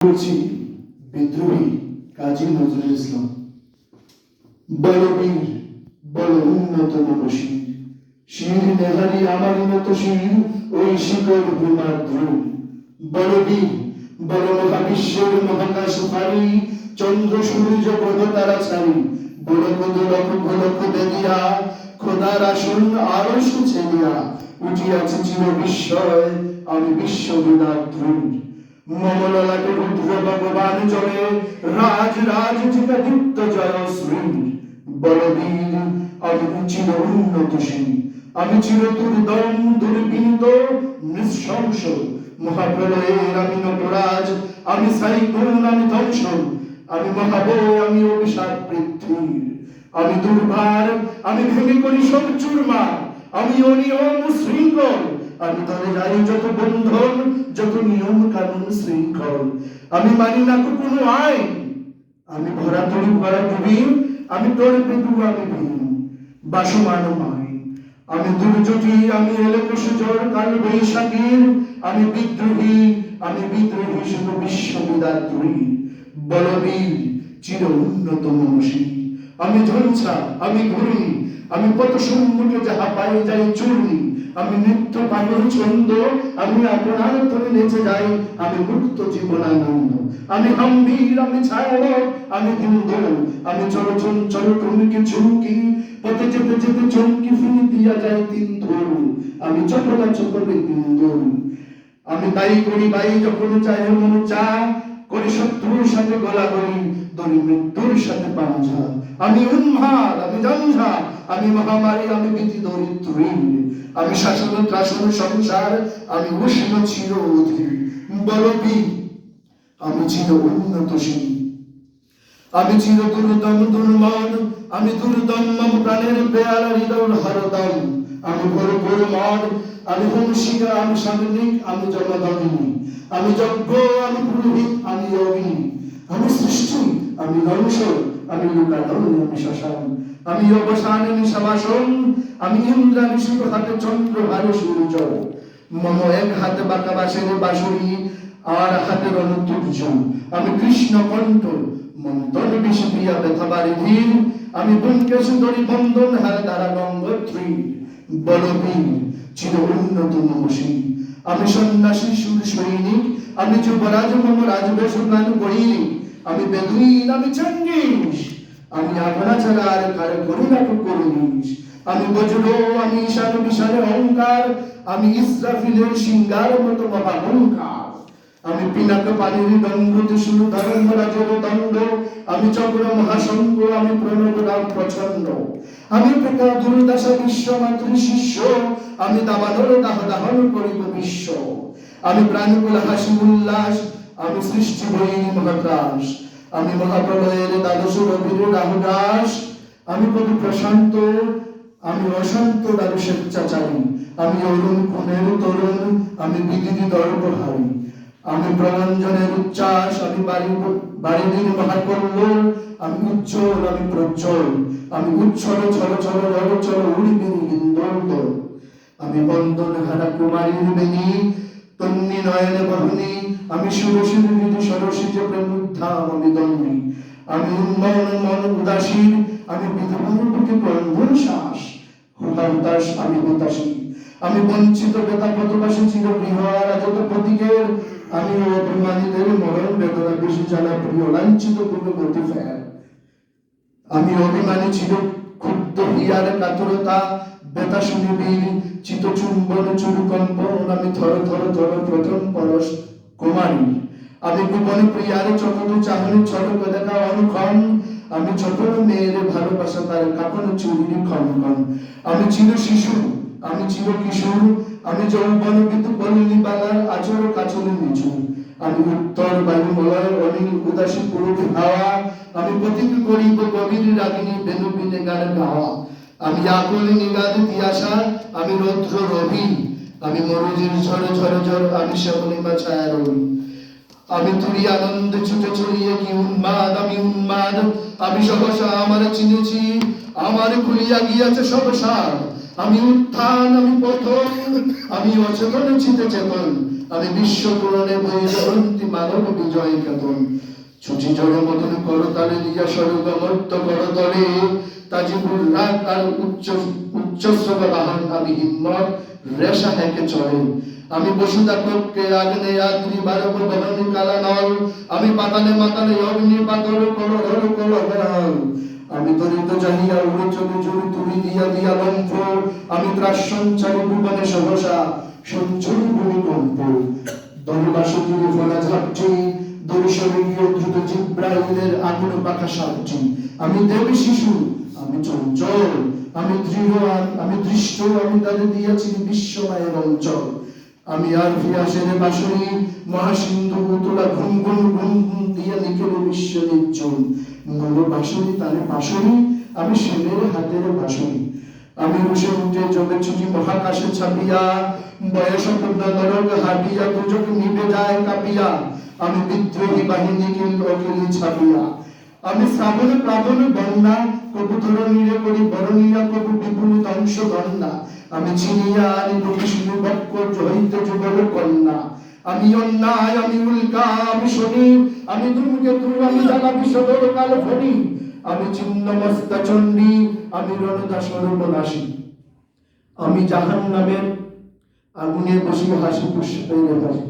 করছি বিদ্রোহী কাজী নজরুল ইসলাম। বড় বীর, বড় উন্নত মানসী, শির নেহারি আমারই মতো শির, ওই শিকড় ভূমাদ্রুল। বড় বীর, বড় মহাবিশ্বের মহাকাশ পারি, চন্দ্র সূর্য গ্রহ তারা ছাড়ি, বড় কত লক্ষ গোলক দেখিয়া খোদার আসন আরো সুছে দিয়া, উঠিয়াছে চির বিস্ময় আমি বিশ্ববিদাদ্রুল। মমললাটে রুদ্র ভগবান জলে রাজ রাজ চিতা দীপ্ত জয়শ্রী। বড় বীর আমি চির উন্নতশীল, আমি চির দুর্দম দুর্বিনীত নৃশংস, মহাপ্রলয়ের আমি নটরাজ, আমি সাইক্লোন আমি ধ্বংস, আমি মহাবয় আমি অভিশাপ পৃথ্বীর, আমি দুর্বার আমি ভেঙে করি সব চুরমার, আমি অনিয়ম শৃঙ্খল, আমি ধরে যাই যত বন্ধন যত নিয়ম কানুন শৃঙ্খল, আমি মানি না কোনো আইন, আমি ভরা তরি ভরা ডুবি, আমি তোর পেটু আমি ভীম বাসমান মাই, আমি দুর্যোগী আমি এলোকশ জ্বর কাল বৈশাখীর, আমি বিদ্রোহী শুধু বিশ্ববিদাত্রী। বলবীর চির উন্নত মানসী, আমি ঝঞ্ঝা আমি ঘুরি, আমি পথ সম্মুখে যাহা পাই যাই চূর্ণি, আমি নিত্য পাগল ছন্দ, আমি আপনার ধরে নেচে যাই, আমি মুক্ত জীবনানন্দ, আমি হাম্বীর আমি ছায়া, আমি হিন্দু, আমি চল টুমকি চুমকি, পথে যেতে যেতে চমকি ফিরে দিয়া যায় তিন ধরু, আমি চপলা চপলে হিন্দু, আমি তাই করি বাই যখন চাই মন চা, করি শত্রুর সাথে গলাগলি, ধরি মৃত্যুর সাথে পাঞ্জা, আমি উন্মাদ আমি জঞ্ঝা, আমি মহামারী আমি ভীতি দরিদ্রী, আমি শাসন ত্রাসন সংসার, আমি উষ্ণ চির অধীর। বলবি আমি চির উন্নতশীল, আমি চির দুর্দম দুর্মন, আমি দুর্দম মম প্রাণের পেয়ালা হৃদয় হরদম, আমি ভরপুর মন, আমি হংসিকা আমি সামনিক আমি জগদগ্নি, আমি যজ্ঞ আমি পুরোহিত আমি অগ্নি, আমি সৃষ্টি আমি ধ্বংস, আমি লোকালয় আমি শ্মশান, আমি অবসান নিশাবাসন, আমি ইন্দ্রাণী শুভ হাতে চন্দ্র ভালো সূর্য, মম এক হাতে বাঁকা বাঁশের বাঁশুরি, আর হাতে রণতুর্য, আমি কৃষ্ণ কণ্ঠ মন্তন বিষ প্রিয়া ব্যথা বারিধীর, আমি ব্যোমকেশ দড়ি বন্ধন হারে দ্বারা গঙ্গোত্রী। বলবীর চির উন্নত মানসী, আমি সন্ন্যাসী সুর সৈনিক, আমি যুবরাজ মম রাজবেশ গান বৈরিক, আমি বেদুইন আমি চঙ্গিস, আমি আপনা ছাড়া আর কার করি না করিস, আমি বজ্র আমি ঈশান বিশানের অহংকার, আমি ইসরাফিলের সিংহার মতো মহাহংকার, আমি পিনাক পানির দণ্ড ত্রিশূল ধর্মরাজের দণ্ড, আমি চক্র মহাশঙ্খ, আমি প্রণব রাম প্রচন্ড, আমি পিতা দুর্দশা বিশ্ব মাতৃ শিষ্য, আমি দাবানর দাহ দাহন করিব বিশ্ব, আমি প্রাণকুল হাসি উল্লাস, আমি সৃষ্টি বৈরী মহাত্রাস, আমি মহাপ্রলয়ের দ্বাদশ রবির রাহুদাস, আমি কবি প্রশান্ত, আমি অশান্ত দারু স্বেচ্ছাচারী, আমি অরুণ খুনের তরুণ, আমি বিদিতি দর্পহারী, আমি প্রলঞ্জনের উচ্ছ্বাস, আমি বাড়িদিন মহাকল্লোল, আমি উজ্জ্বল আমি প্রজ্জ্বল, আমি উচ্ছল ছল ছল জল চল উড়িবিনি হিন্দোল, আমি বন্দন হারা কুমারীর বেণী, তন্নি নয়নে বহনী, আমি সুরসির বিধি সরসী যে প্রেমুদ্ধাম আমি দণ্ডী, আমি উন্মন মন উদাসীন, আমি বিধবার বুকে ক্রন্দন শ্বাস, হুতাশ আমি হতাশী, আমি বঞ্চিত বেতা পথবাসী চির গৃহ আরাধক প্রতীকের, আমি অভিমানীদের মরণ বেদনা বেশি জ্বালা প্রিয় লাঞ্ছিত পূর্ণ গতি ফের, আমি অভিমানী চির ক্ষুব্ধ হিয়ার কাতরতা, বেতা শুনিবীর চিত চুম্বন চুরুকম্পন, আমি থর থর থর প্রথম পরশ কুমারী, আমি গোপনে প্রিয়ার চকত চাহনি ছলক দেখা অনুক্ষণ, আমি ছোট মেয়ের ভালোবাসা তার কাপন চুরির ক্ষণ, আমি চির শিশু আমি চির কিশোর, আমি যৌবন বিদু পল্লী বালার আচর কাচলে নিচু, আমি উত্তর বায়ুমলয় অনিল উদাসী পুরুষ হাওয়া, আমি প্রতীক করিব কবির রাগিনী বেনুবিনে গান গাওয়া, আমি আকুলি নিগাদ তিয়াসা, আমি রৌদ্র রবি, আমি মরুজির ঝড় ঝড় ঝড়, আমি শ্যামলিমা ছায়া রবি, আমি তুরি আনন্দ ছুটে ছড়িয়ে কি উন্মাদ আমি উন্মাদ, আমি সহসা আমার চিনেছি আমার খুলিয়া গিয়াছে সব সার, আমি উত্থান আমি পতন, আমি অচেতন চিতে চেতন, আমি বিশ্ব পুরাণে বই জয়ন্তী মানব বিজয় কেতন ছুটি জড় মতন করতালে দিয়া স্বর্গমত্ত করতলে তাজিবুল রাগ আর উচ্চস্বর বাহন আমি হিম্মত রেশা হেঁকে চলে আমি বসুদা পক্ষে আগ্নে আদ্রি বারব ভবানী কালা নল আমি পাতালে মাতালে অগ্নি পাতল কলহর কলহর আমি তরিত জাহিয়া উড়ে চলে জুড়ি তুলি দিয়া দিয়া লম্ফ আমি ত্রাস সঞ্চারী ভুবনে সহসা সঞ্চরী ভূমিকম্প দলবাসী জুড়ে ফলা ঝাপটি দরিশরে গিয়ে দ্রুত জিব্রাইলের আগুন পাখা সাপটি আমি দেবী শিশু আমি চঞ্চল আমি দৃঢ় আমি দৃষ্ট আমি তাদের দিয়েছি বিশ্বময়ের অঞ্চল আমি আর ফিয়াসের বাঁশরি মহাসিন্ধু তোলা ঘুম ঘুম ঘুম ঘুম দিয়ে নিকেল বিশ্ব নির্জন মূল বাঁশরি তারে বাঁশরি আমি সেনের হাতের বাঁশরি আমি রুষে উঠে জবে ছুটি মহাকাশে ছাপিয়া বয়স পূর্ণ নরক হাঁটিয়া দুজক নিবে যায় কাঁপিয়া আমি বিদ্রোহী বাহিনী কিল অকিলি ছাপিয়া আমি শ্রাবণ প্লাবন বন্যা কবু ধরণীরে করি বরণীয়া কবু বিপুল ধ্বংস গন্যা আমি ছিনিয়া আনি বিষ্ণু বক্ষ হইতে যুগল কন্যা আমি অন্যায় আমি উল্কা আমি শনি আমি ধূমকেতু আমি জ্বালা বিষদর কাল ফণি আমি ছিন্ন মস্তা চণ্ডী আমি রণদা সর্বনাশী আমি জাহান্নামের আগুনে বসি হাসি পুষ্পের হাসি